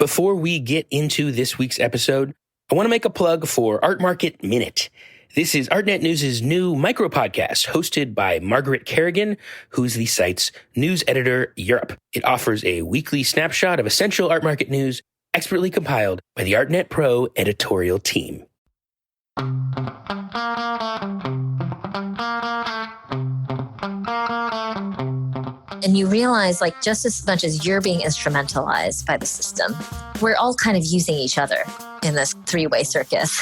Before we get into this week's episode, I want to make a plug for Art Market Minute. This is ArtNet News' new micro-podcast hosted by Margaret Kerrigan, who's the site's news editor Europe. It offers a weekly snapshot of essential art market news, expertly compiled by the ArtNet Pro editorial team. And you realize, just as much as you're being instrumentalized by the system, we're all kind of using each other in this three-way circus.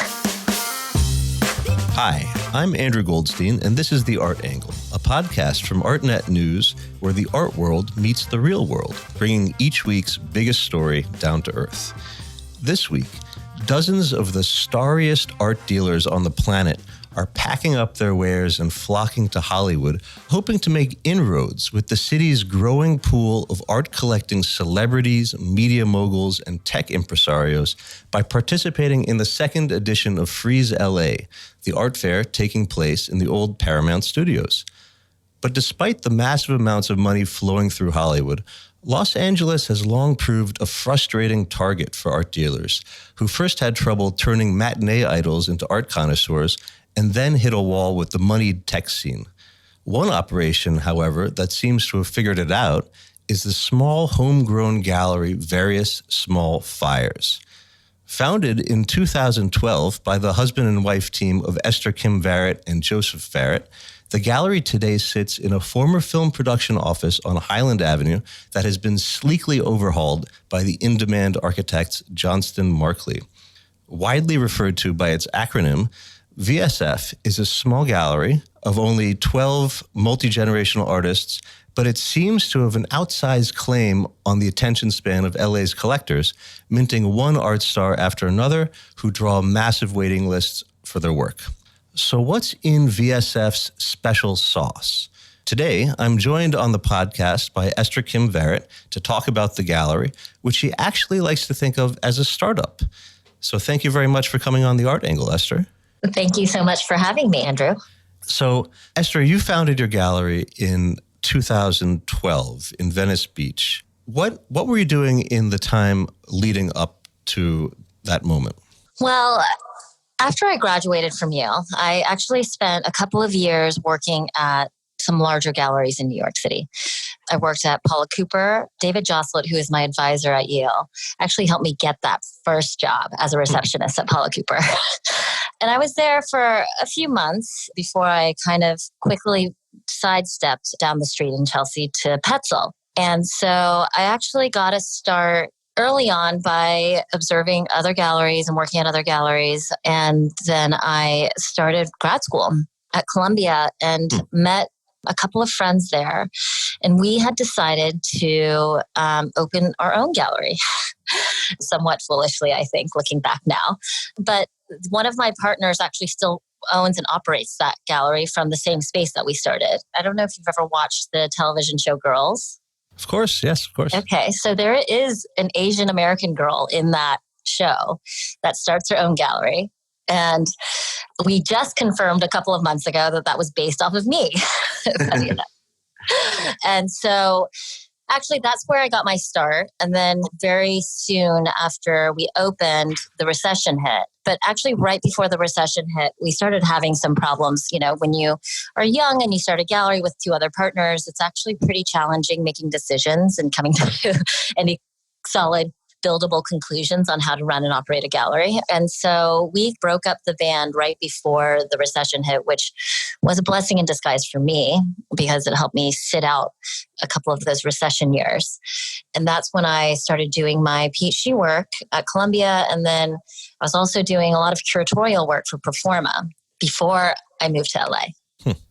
Hi, I'm Andrew Goldstein, and this is The Art Angle, a podcast from ArtNet News where the art world meets the real world, bringing each week's biggest story down to earth. This week, dozens of the starriest art dealers on the planet are packing up their wares and flocking to Hollywood, hoping to make inroads with the city's growing pool of art-collecting celebrities, media moguls, and tech impresarios by participating in the second edition of Frieze LA, the art fair taking place in the old Paramount Studios. But despite the massive amounts of money flowing through Hollywood, Los Angeles has long proved a frustrating target for art dealers, who first had trouble turning matinee idols into art connoisseurs and then hit a wall with the moneyed tech scene. One operation, however, that seems to have figured it out is the small homegrown gallery Various Small Fires. Founded in 2012 by the husband and wife team of Esther Kim Varet and Joseph Varet, the gallery today sits in a former film production office on Highland Avenue that has been sleekly overhauled by the in-demand architects Johnston Markley. Widely referred to by its acronym, VSF is a small gallery of only 12 multi-generational artists, but it seems to have an outsized claim on the attention span of LA's collectors, minting one art star after another who draw massive waiting lists for their work. So what's in VSF's special sauce? Today, I'm joined on the podcast by Esther Kim Varet to talk about the gallery, which she actually likes to think of as a startup. So thank you very much for coming on The Art Angle, Esther. Thank you so much for having me, Andrew. So, Esther, you founded your gallery in 2012 in Venice Beach. What were you doing in the time leading up to that moment? Well, after I graduated from Yale, I actually spent a couple of years working at some larger galleries in New York City. I worked at Paula Cooper. David Jostlett, who is my advisor at Yale, actually helped me get that first job as a receptionist at Paula Cooper. And I was there for a few months before I kind of quickly sidestepped down the street in Chelsea to Petzl. And so I actually got a start early on by observing other galleries and working at other galleries. And then I started grad school at Columbia and met a couple of friends there. And we had decided to open our own gallery, somewhat foolishly, I think, looking back now. But one of my partners actually still owns and operates that gallery from the same space that we started. I don't know if you've ever watched the television show Girls. Of course, yes, of course. Okay, so there is an Asian American girl in that show that starts her own gallery. And we just confirmed a couple of months ago that was based off of me. Funny enough. And so actually that's where I got my start. And then very soon after we opened, the recession hit. But actually right before the recession hit, we started having some problems. You know, when you are young and you start a gallery with two other partners, it's actually pretty challenging making decisions and coming to any solid buildable conclusions on how to run and operate a gallery. And so we broke up the band right before the recession hit, which was a blessing in disguise for me because it helped me sit out a couple of those recession years. And that's when I started doing my PhD work at Columbia. And then I was also doing a lot of curatorial work for Performa before I moved to LA.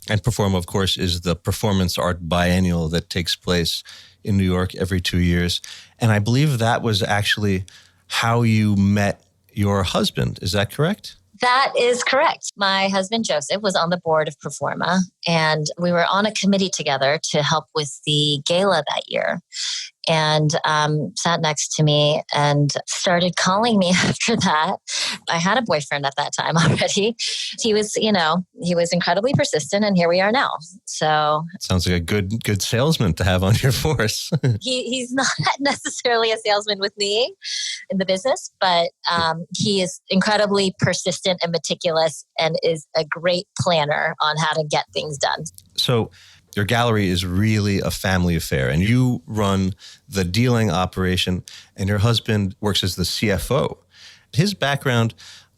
And Performa, of course, is the performance art biennial that takes place in New York every 2 years. And I believe that was actually how you met your husband. Is that correct? That is correct. My husband, Joseph, was on the board of Performa, and we were on a committee together to help with the gala that year. and sat next to me and started calling me after that. I had a boyfriend at that time already. He was, he was incredibly persistent, and here we are now. So sounds like a good salesman to have on your force. He's not necessarily a salesman with me in the business, but he is incredibly persistent and meticulous and is a great planner on how to get things done. So your gallery is really a family affair, and you run the dealing operation, and your husband works as the CFO. His background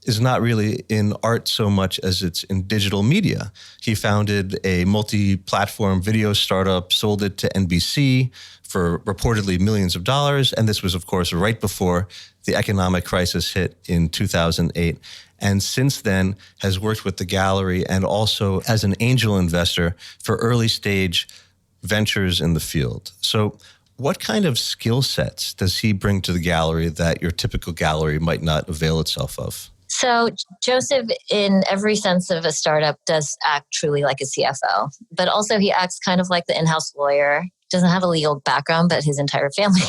is not really in art so much as it's in digital media. He founded a multi-platform video startup, sold it to NBC for reportedly millions of dollars, and this was, of course, right before the economic crisis hit in 2008. And since then has worked with the gallery and also as an angel investor for early stage ventures in the field. So what kind of skill sets does he bring to the gallery that your typical gallery might not avail itself of? So Joseph, in every sense of a startup, does act truly like a CFO, but also he acts kind of like the in-house lawyer. Doesn't have a legal background, but his entire family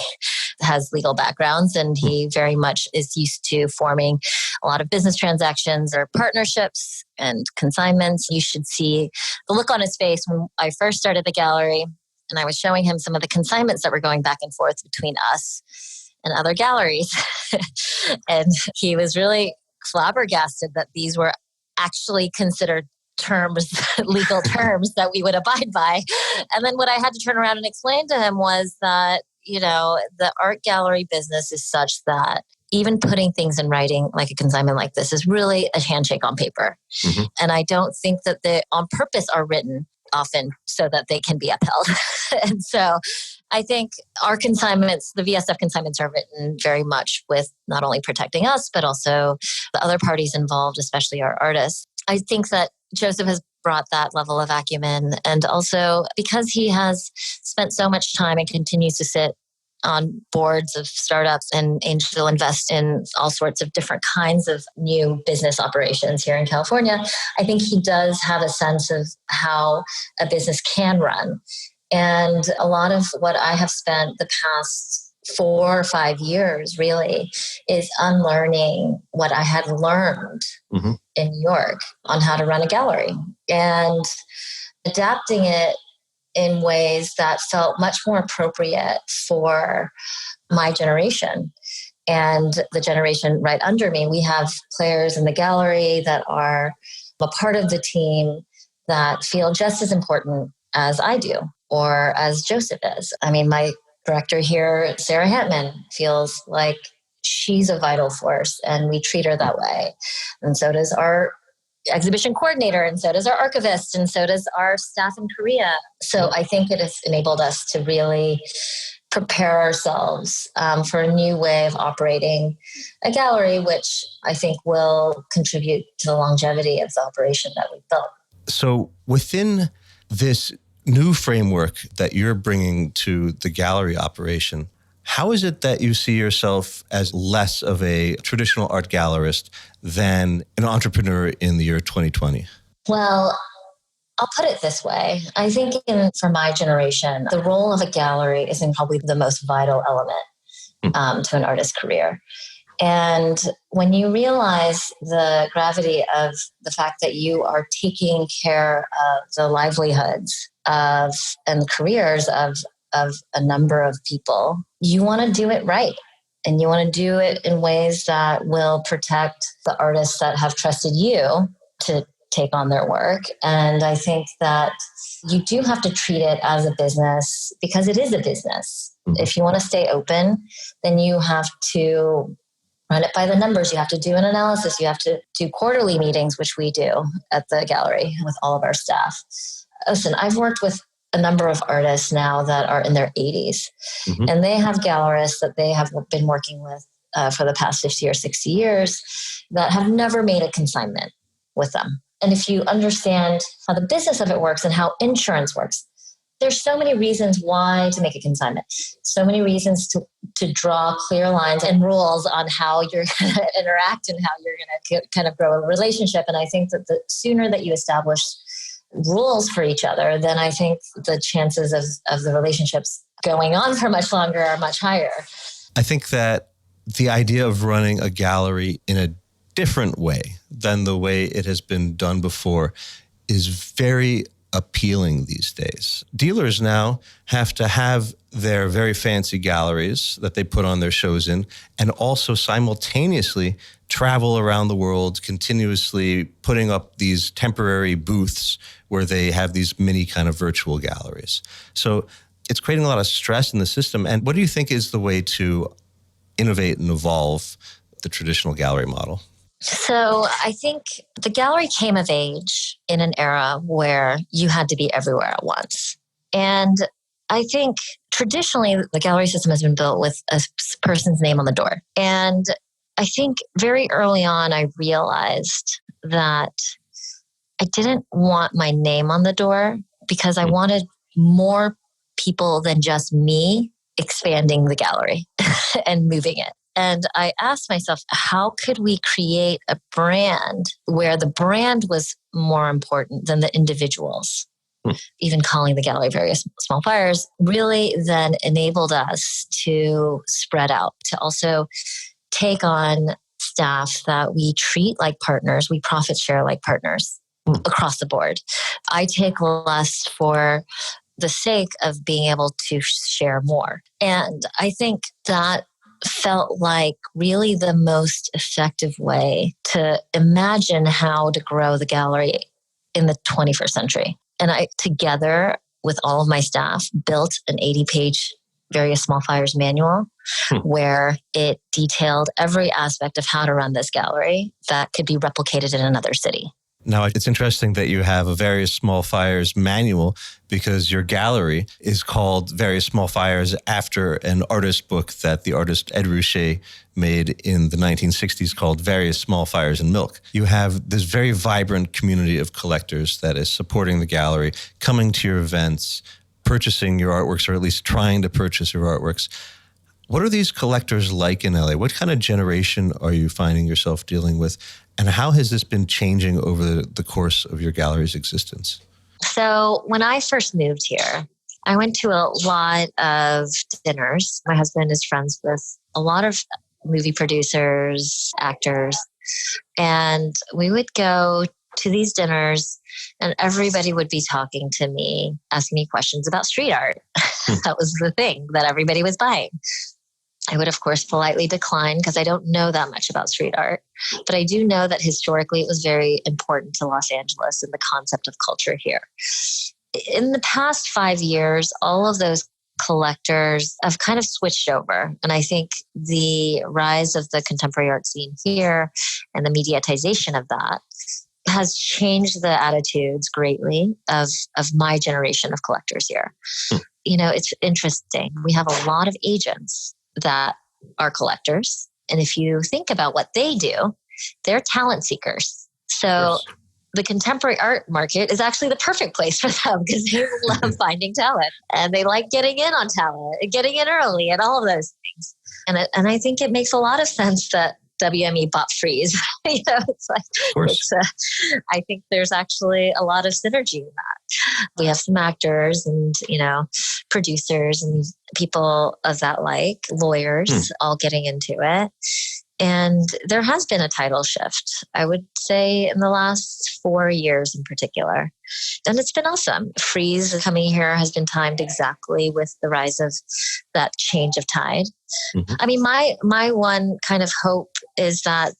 has legal backgrounds, and he very much is used to forming a lot of business transactions or partnerships and consignments. You should see the look on his face when I first started the gallery, and I was showing him some of the consignments that were going back and forth between us and other galleries. And he was really flabbergasted that these were actually considered legal terms that we would abide by. And then what I had to turn around and explain to him was that, the art gallery business is such that even putting things in writing, like a consignment like this, is really a handshake on paper. Mm-hmm. And I don't think that they on purpose are written often so that they can be upheld. And so I think our consignments, the VSF consignments, are written very much with not only protecting us, but also the other parties involved, especially our artists. I think that Joseph has brought that level of acumen. And also because he has spent so much time and continues to sit on boards of startups and angel invest in all sorts of different kinds of new business operations here in California, I think he does have a sense of how a business can run. And a lot of what I have spent the past 4 or 5 years really is unlearning what I had learned in New York on how to run a gallery and adapting it in ways that felt much more appropriate for my generation and the generation right under me. We have players in the gallery that are a part of the team that feel just as important as I do or as Joseph is. I mean, my director here, Sarah Hantman, feels like she's a vital force and we treat her that way. And so does our exhibition coordinator, and so does our archivist, and so does our staff in Korea. So I think it has enabled us to really prepare ourselves for a new way of operating a gallery, which I think will contribute to the longevity of the operation that we've built. So within this new framework that you're bringing to the gallery operation, how is it that you see yourself as less of a traditional art gallerist than an entrepreneur in the year 2020? Well, I'll put it this way. I think for my generation, the role of a gallery is probably the most vital element to an artist's career. And when you realize the gravity of the fact that you are taking care of the livelihoods and the careers of a number of people, you want to do it right. And you want to do it in ways that will protect the artists that have trusted you to take on their work. And I think that you do have to treat it as a business because it is a business. Mm-hmm. If you want to stay open, then you have to run it by the numbers. You have to do an analysis. You have to do quarterly meetings, which we do at the gallery with all of our staff. Listen, I've worked with a number of artists now that are in their 80s, and they have gallerists that they have been working with for the past 50 or 60 years that have never made a consignment with them. And if you understand how the business of it works and how insurance works, there's so many reasons why to make a consignment, so many reasons to draw clear lines and rules on how you're going to interact and how you're going to kind of grow a relationship. And I think that the sooner that you establish rules for each other, then I think the chances of the relationships going on for much longer are much higher. I think that the idea of running a gallery in a different way than the way it has been done before is very appealing these days. Dealers now have to have their very fancy galleries that they put on their shows in, and also simultaneously travel around the world, continuously putting up these temporary booths where they have these mini kind of virtual galleries. So it's creating a lot of stress in the system. And what do you think is the way to innovate and evolve the traditional gallery model? So I think the gallery came of age in an era where you had to be everywhere at once. And I think traditionally the gallery system has been built with a person's name on the door. And I think very early on, I realized that I didn't want my name on the door because I wanted more people than just me expanding the gallery and moving it. And I asked myself, how could we create a brand where the brand was more important than the individuals? Even calling the gallery Various Small Fires really then enabled us to spread out, to also take on staff that we treat like partners, we profit share like partners across the board. I take less for the sake of being able to share more. And I think that felt like really the most effective way to imagine how to grow the gallery in the 21st century. And I, together with all of my staff, built an 80-page Various Small Fires manual where it detailed every aspect of how to run this gallery that could be replicated in another city. Now, it's interesting that you have a Various Small Fires manual because your gallery is called Various Small Fires after an artist book that the artist Ed Ruscha made in the 1960s called Various Small Fires and Milk. You have this very vibrant community of collectors that is supporting the gallery, coming to your events, purchasing your artworks, or at least trying to purchase your artworks. What are these collectors like in LA? What kind of generation are you finding yourself dealing with? And how has this been changing over the course of your gallery's existence? So when I first moved here, I went to a lot of dinners. My husband is friends with a lot of movie producers, actors, and we would go to these dinners and everybody would be talking to me, asking me questions about street art. That was the thing that everybody was buying. I would, of course, politely decline because I don't know that much about street art. But I do know that historically it was very important to Los Angeles and the concept of culture here. In the past 5 years, all of those collectors have kind of switched over. And I think the rise of the contemporary art scene here and the mediatization of that has changed the attitudes greatly of my generation of collectors here. You know, it's interesting. We have a lot of agents that are collectors. And if you think about what they do, they're talent seekers. So the contemporary art market is actually the perfect place for them because they love finding talent and they like getting in on talent, getting in early and all of those things. And I think it makes a lot of sense that WME bought Frieze. You know, it's like, I think there's actually a lot of synergy in that. We have some actors and, you know, producers and people of that like, lawyers all getting into it. And there has been a title shift, I would say, in the last 4 years in particular. And it's been awesome. Frieze coming here has been timed exactly with the rise of that change of tide. I mean, my one kind of hope is that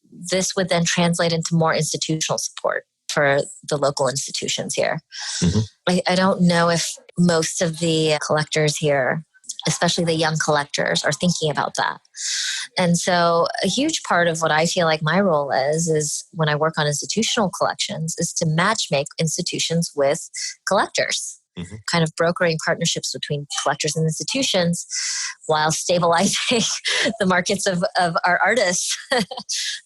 this would then translate into more institutional support for the local institutions here. I don't know if most of the collectors here, especially the young collectors, are thinking about that. And so a huge part of what I feel like my role is when I work on institutional collections is to matchmake institutions with collectors, kind of brokering partnerships between collectors and institutions while stabilizing the markets of our artists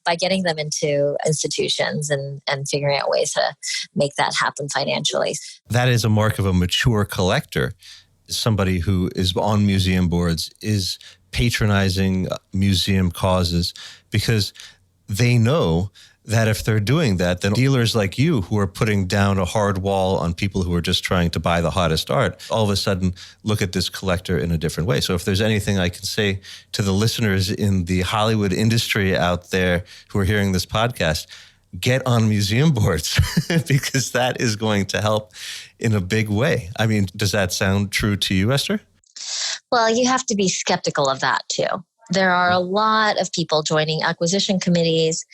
by getting them into institutions and figuring out ways to make that happen financially. That is a mark of a mature collector. Somebody who is on museum boards, is patronizing museum causes because they know that if they're doing that, then dealers like you who are putting down a hard wall on people who are just trying to buy the hottest art, all of a sudden look at this collector in a different way. So if there's anything I can say to the listeners in the Hollywood industry out there who are hearing this podcast, get on museum boards because that is going to help in a big way. I mean, does that sound true to you, Esther? Well, you have to be skeptical of that too. There are a lot of people joining acquisition committees,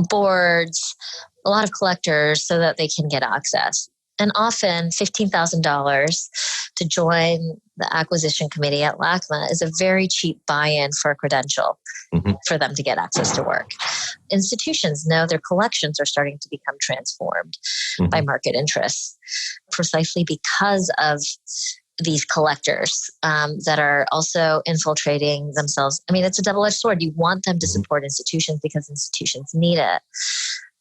boards, a lot of collectors so that they can get access. And often $15,000 to join the acquisition committee at LACMA is a very cheap buy-in for a credential for them to get access to work. Institutions know their collections are starting to become transformed by market interests, precisely because of these collectors that are also infiltrating themselves. I mean, it's a double-edged sword. You want them to support institutions because institutions need it.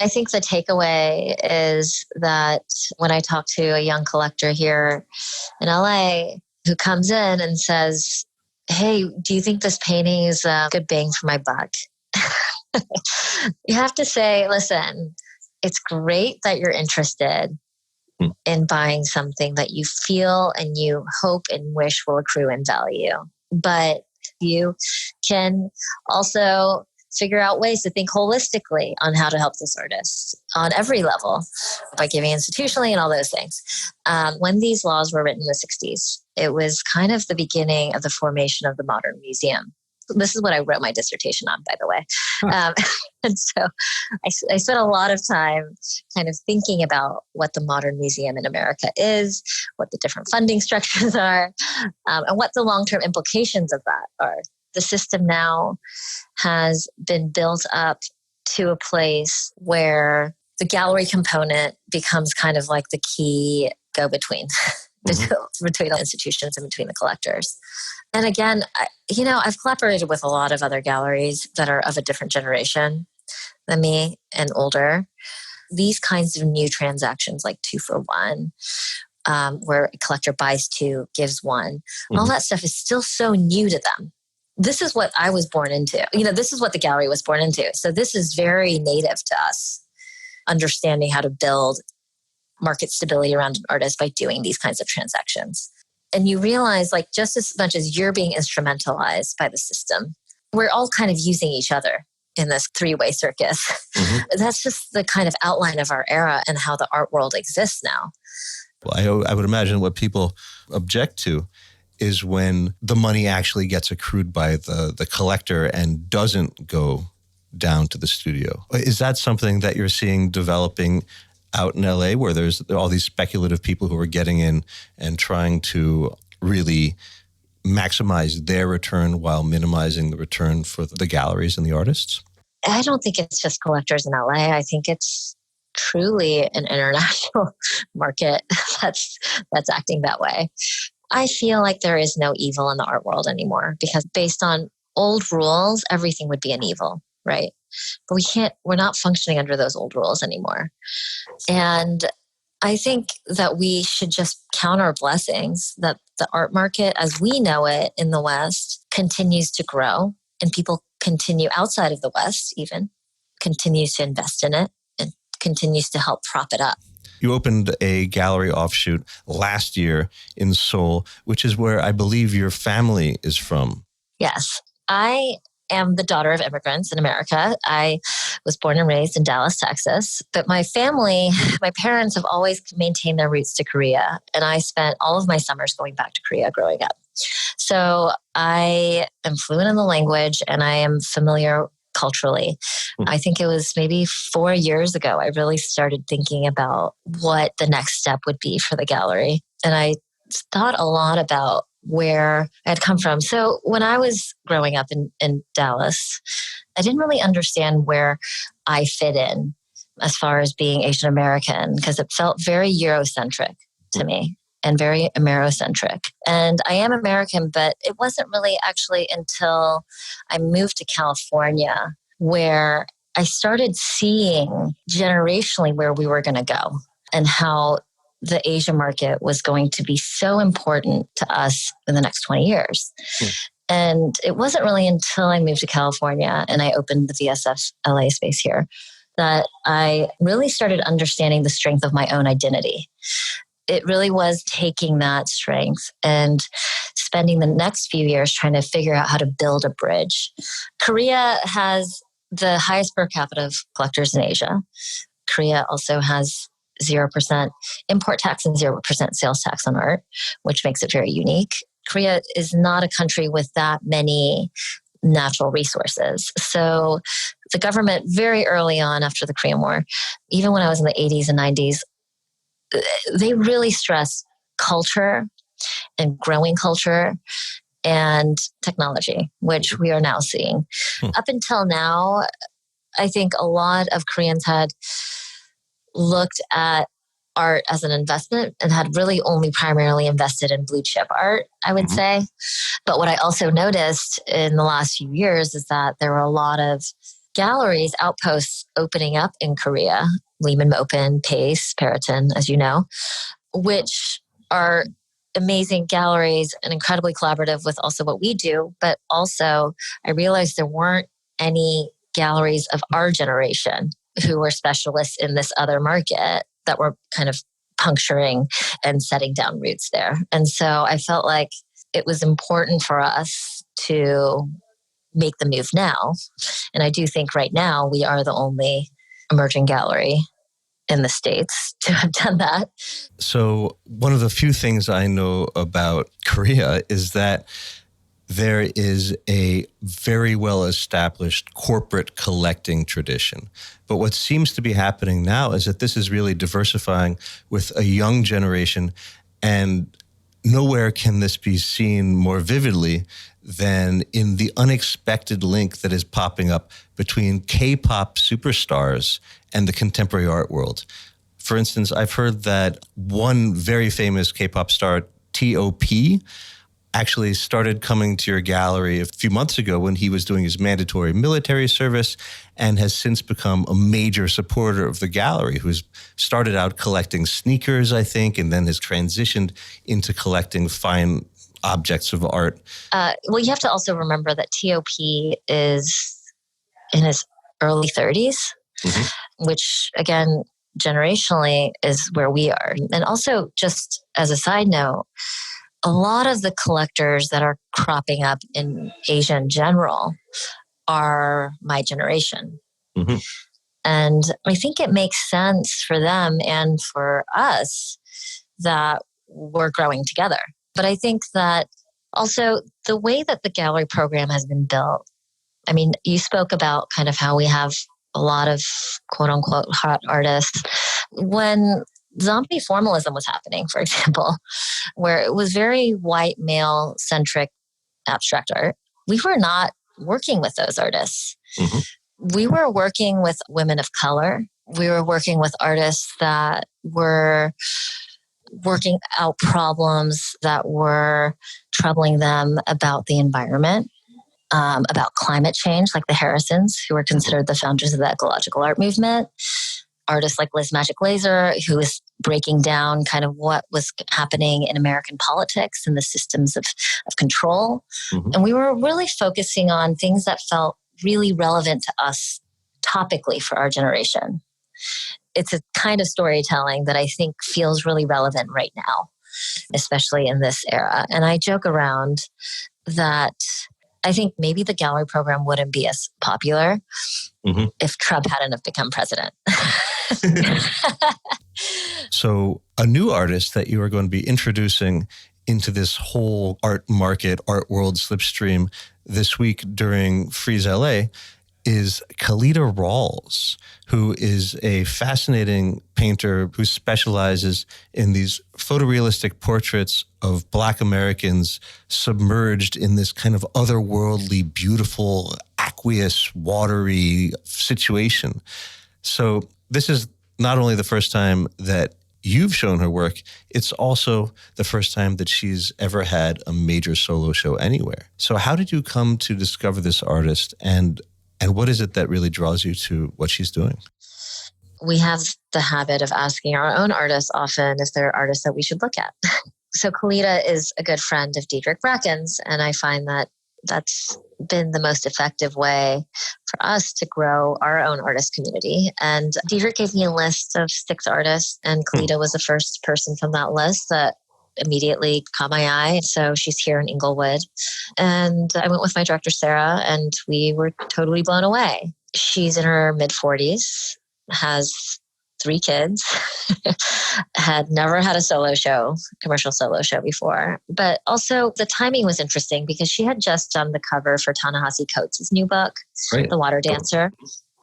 I think the takeaway is that when I talk to a young collector here in LA who comes in and says, hey, do you think this painting is a good bang for my buck? You have to say, listen, it's great that you're interested in buying something that you feel and you hope and wish will accrue in value. But you can also figure out ways to think holistically on how to help this artist on every level by giving institutionally and all those things. When these laws were written in the 60s, it was kind of the beginning of the formation of the modern museum. This is what I wrote my dissertation on, by the way. And so I spent a lot of time kind of thinking about what the modern museum in America is, what the different funding structures are, and what the long-term implications of that are. The system now has been built up to a place where the gallery component becomes kind of like the key go-between between the institutions and between the collectors. And again, I've collaborated with a lot of other galleries that are of a different generation than me and older. These kinds of new transactions like 2-for-1, where a collector buys 2, gives 1, all that stuff is still so new to them. This is what I was born into. This is what the gallery was born into. So this is very native to us, understanding how to build market stability around an artist by doing these kinds of transactions. And you realize, like, just as much as you're being instrumentalized by the system, we're all kind of using each other in this three-way circus. That's just the kind of outline of our era and how the art world exists now. Well, I would imagine what people object to is when the money actually gets accrued by the collector and doesn't go down to the studio. Is that something that you're seeing developing out in LA, where there's all these speculative people who are getting in and trying to really maximize their return while minimizing the return for the galleries and the artists? I don't think it's just collectors in LA. I think it's truly an international market that's acting that way. I feel like there is no evil in the art world anymore, because based on old rules, everything would be an evil, right? But we're not functioning under those old rules anymore. And I think that we should just count our blessings that the art market as we know it in the West continues to grow, and people continue outside of the West even, continues to invest in it and continues to help prop it up. You opened a gallery offshoot last year in Seoul, which is where I believe your family is from. Yes. I am the daughter of immigrants in America. I was born and raised in Dallas, Texas. But my family, my parents have always maintained their roots to Korea. And I spent all of my summers going back to Korea growing up. So I am fluent in the language and I am familiar culturally. I think it was maybe 4 years ago, I really started thinking about what the next step would be for the gallery. And I thought a lot about where I had come from. So when I was growing up in Dallas, I didn't really understand where I fit in as far as being Asian American, because it felt very Eurocentric to me and very Amerocentric. And I am American, but it wasn't really actually until I moved to California where I started seeing generationally where we were going to go and how the Asia market was going to be so important to us in the next 20 years. And it wasn't really until I moved to California and I opened the VSF LA space here that I really started understanding the strength of my own identity. It really was taking that strength and spending the next few years trying to figure out how to build a bridge. Korea has the highest per capita of collectors in Asia. Korea also has 0% import tax and 0% sales tax on art, which makes it very unique. Korea is not a country with that many natural resources. So the government very early on after the Korean War, even when I was in the 80s and 90s, they really stressed culture and growing culture and technology, which we are now seeing. Up until now, I think a lot of Koreans had looked at art as an investment and had really only primarily invested in blue chip art, I would say. But what I also noticed in the last few years is that there were a lot of galleries, outposts opening up in Korea, Lehman Open, Pace, Periton, as you know, which are amazing galleries and incredibly collaborative with also what we do. But also, I realized there weren't any galleries of our generation who were specialists in this other market that were kind of puncturing and setting down roots there. And so I felt like it was important for us to make the move now. And I do think right now we are the only emerging gallery in the States to have done that. So one of the few things I know about Korea is that there is a very well-established corporate collecting tradition. But what seems to be happening now is that this is really diversifying with a young generation, and nowhere can this be seen more vividly than in the unexpected link that is popping up between K-pop superstars and the contemporary art world. For instance, I've heard that one very famous K-pop star, T.O.P., actually started coming to your gallery a few months ago when he was doing his mandatory military service, and has since become a major supporter of the gallery, who's started out collecting sneakers, I think, and then has transitioned into collecting fine objects of art. Well, you have to also remember that T.O.P. is in his early 30s, which again, generationally is where we are. And also, just as a side note, a lot of the collectors that are cropping up in Asia in general are my generation. And I think it makes sense for them and for us that we're growing together. But I think that also the way that the gallery program has been built, I mean, you spoke about kind of how we have a lot of quote unquote hot artists. When zombie formalism was happening, for example, where it was very white male centric abstract art, we were not working with those artists. We were working with women of color. We were working with artists that were working out problems that were troubling them about the environment, about climate change, like the Harrisons, who were considered the founders of the ecological art movement. Artists like Liz Magic Laser, who was breaking down kind of what was happening in American politics and the systems of control. And we were really focusing on things that felt really relevant to us topically for our generation. It's a kind of storytelling that I think feels really relevant right now, especially in this era. And I joke around that I think maybe the gallery program wouldn't be as popular if Trump hadn't have become president. So a new artist that you are going to be introducing into this whole art market, art world slipstream this week during Freeze LA is Calida Rawles, who is a fascinating painter who specializes in these photorealistic portraits of Black Americans submerged in this kind of otherworldly, beautiful, aqueous, watery situation. So this is not only the first time that you've shown her work, it's also the first time that she's ever had a major solo show anywhere. So how did you come to discover this artist, and what is it that really draws you to what she's doing? We have the habit of asking our own artists often if they're artists that we should look at. So Calida is a good friend of Diedrich Bracken's, and I find that that's been the most effective way for us to grow our own artist community. And Deidre gave me a list of 6 artists, and Calida was the first person from that list that immediately caught my eye. So she's here in Inglewood. And I went with my director, Sarah, and we were totally blown away. She's in her mid-40s, has 3 kids, had never had a solo show, commercial solo show before. But also the timing was interesting because she had just done the cover for Ta-Nehisi Coates' new book, right, The Water Dancer.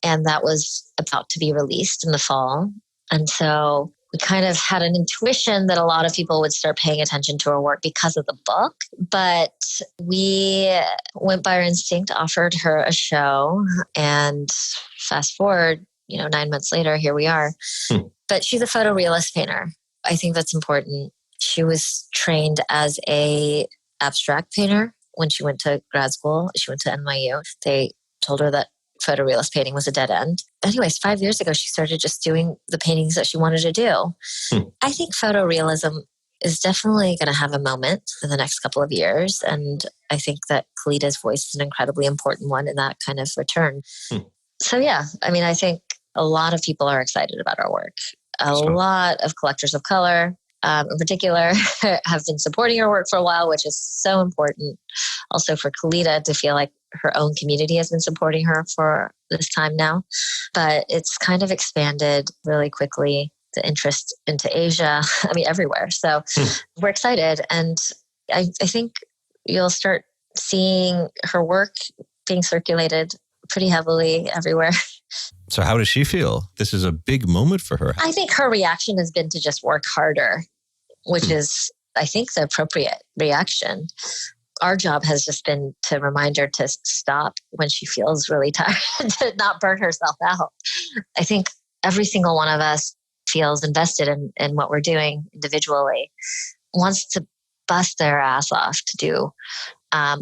And that was about to be released in the fall. And so we kind of had an intuition that a lot of people would start paying attention to her work because of the book. But we went by our instinct, offered her a show, and fast forward, 9 months later, here we are. But she's a photorealist painter. I think that's important. She was trained as a abstract painter when she went to grad school. She went to NYU. They told her that photorealist painting was a dead end. Anyways, 5 years ago, she started just doing the paintings that she wanted to do. I think photorealism is definitely going to have a moment in the next couple of years. And I think that Calida's voice is an incredibly important one in that kind of return. So yeah, I think a lot of people are excited about our work. A lot of collectors of color, in particular, have been supporting her work for a while, which is so important. Also for Calida to feel like her own community has been supporting her for this time now. But it's kind of expanded really quickly, the interest into Asia, everywhere. So we're excited. And I think you'll start seeing her work being circulated pretty heavily everywhere. So how does she feel? This is a big moment for her. I think her reaction has been to just work harder, which is, I think, the appropriate reaction. Our job has just been to remind her to stop when she feels really tired, to not burn herself out. I think every single one of us feels invested in what we're doing individually, wants to bust their ass off to do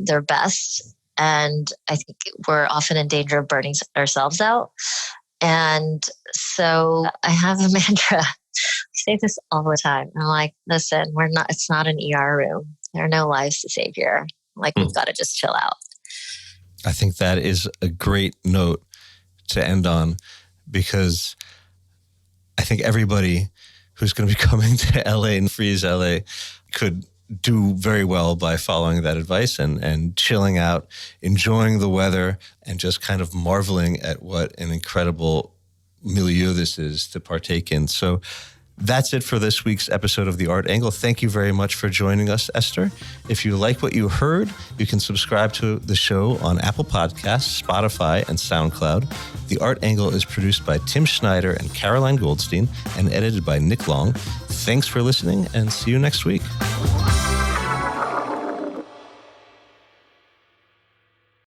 their best. And I think we're often in danger of burning ourselves out. And so I have a mantra. I say this all the time. I'm like, listen, it's not an ER room. There are no lives to save here. We've got to just chill out. I think that is a great note to end on, because I think everybody who's going to be coming to LA and freeze LA could do very well by following that advice and chilling out, enjoying the weather, and just kind of marveling at what an incredible milieu this is to partake in. So that's it for this week's episode of The Art Angle. Thank you very much for joining us, Esther. If you like what you heard, you can subscribe to the show on Apple Podcasts, Spotify, and SoundCloud. The Art Angle is produced by Tim Schneider and Caroline Goldstein and edited by Nick Long. Thanks for listening, and see you next week.